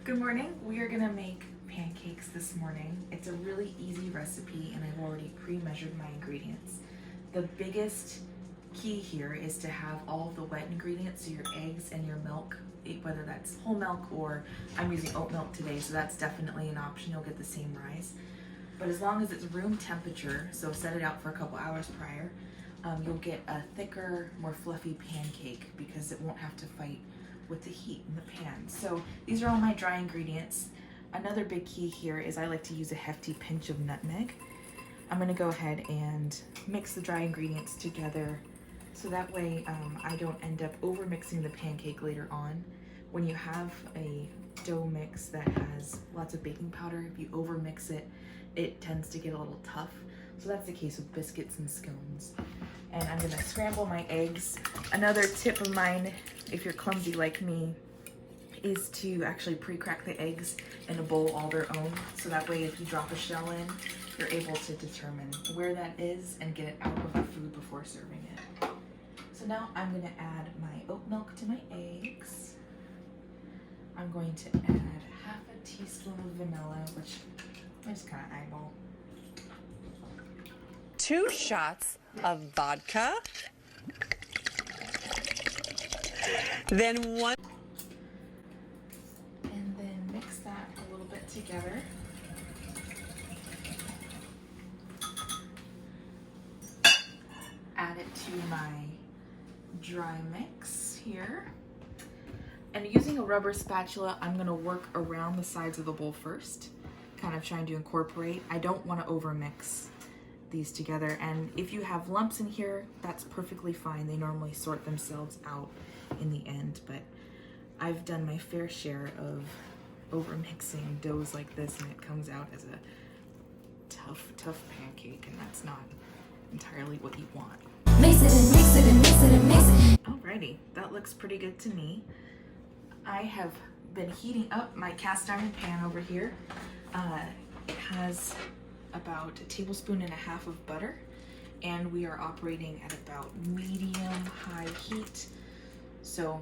Good morning. We are gonna make pancakes this morning. It's a really easy recipe and I've already pre-measured my ingredients. The biggest key here is to have all the wet ingredients, so your eggs and your milk, whether that's whole milk or I'm using oat milk today, so that's definitely an option. You'll get the same rise. But as long as it's room temperature, so set it out for a couple hours prior, you'll get a thicker, more fluffy pancake because it won't have to fight with the heat in the pan. So these are all my dry ingredients. Another big key here is I like to use a hefty pinch of nutmeg. I'm gonna go ahead and mix the dry ingredients together so that way I don't end up over mixing the pancake later on. When you have a dough mix that has lots of baking powder, if you over mix it, it tends to get a little tough. So that's the case with biscuits and scones. And I'm gonna scramble my eggs. Another tip of mine, if you're clumsy like me, is to actually pre-crack the eggs in a bowl all their own. So that way if you drop a shell in, you're able to determine where that is and get it out of the food before serving it. So now I'm gonna add my oat milk to my eggs. I'm going to add half a teaspoon of vanilla, which I just kind of eyeball. 2 shots of vodka, then 1. And then mix that a little bit together. Add it to my dry mix here. And using a rubber spatula, I'm gonna work around the sides of the bowl first, kind of trying to incorporate. I don't wanna overmix these together, and if you have lumps in here, that's perfectly fine. They normally sort themselves out in the end, but I've done my fair share of overmixing doughs like this, and it comes out as a tough pancake, and that's not entirely what you want. Mix it and mix it and mix it and mix it. Alrighty, that looks pretty good to me. I have been heating up my cast iron pan over here. It has about 1.5 tablespoons of butter, and we are operating at about medium-high heat. So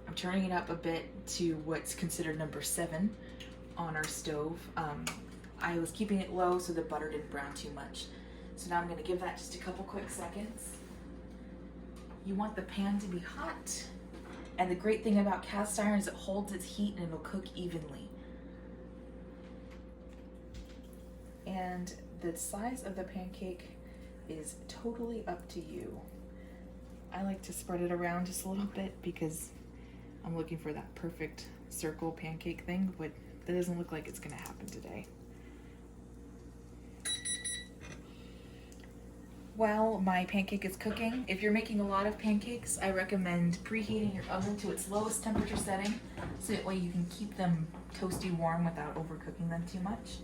I'm turning it up a bit to what's considered number 7 on our stove. I was keeping it low so the butter didn't brown too much. So now I'm going to give that just a couple quick seconds. You want the pan to be hot, and the great thing about cast iron is it holds its heat and it'll cook evenly. And the size of the pancake is totally up to you. I like to spread it around just a little bit because I'm looking for that perfect circle pancake thing, but that doesn't look like it's gonna happen today. While my pancake is cooking, if you're making a lot of pancakes, I recommend preheating your oven to its lowest temperature setting so that way you can keep them toasty warm without overcooking them too much.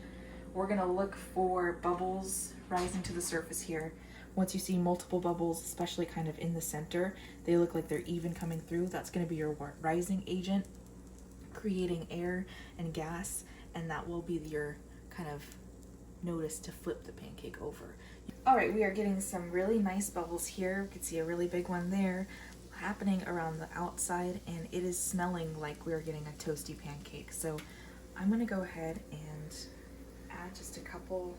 We're gonna look for bubbles rising to the surface here. Once you see multiple bubbles, especially kind of in the center, they look like they're even coming through. That's gonna be your rising agent, creating air and gas, and that will be your kind of notice to flip the pancake over. All right, we are getting some really nice bubbles here. You can see a really big one there happening around the outside, and it is smelling like we're getting a toasty pancake. So I'm gonna go ahead and add just a couple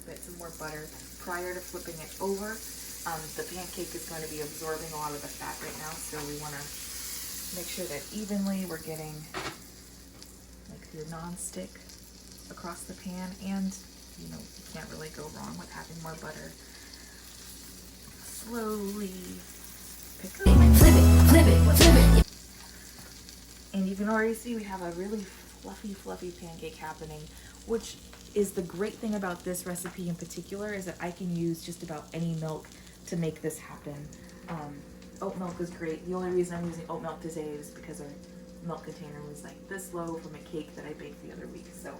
bits of more butter prior to flipping it over. The pancake is going to be absorbing a lot of the fat right now, so we want to make sure that evenly we're getting like your non-stick across the pan, and you know, you can't really go wrong with having more butter. Slowly pick up. Flip it, flip it, flip it. And you can already see we have a really fluffy pancake happening, which is the great thing about this recipe in particular, is that I can use just about any milk to make this happen. Oat milk is great. The only reason I'm using oat milk today is because our milk container was like this low from a cake that I baked the other week. So,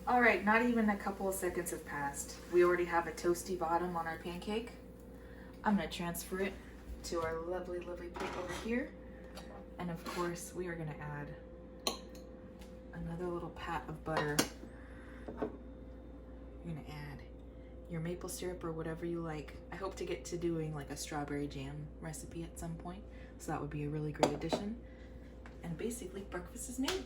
all right, not even a couple of seconds have passed. We already have a toasty bottom on our pancake. I'm gonna transfer it to our lovely plate over here. And of course, we are gonna add another little pat of butter. You're gonna add your maple syrup or whatever you like. I hope to get to doing like a strawberry jam recipe at some point, so that would be a really great addition. And basically breakfast is made.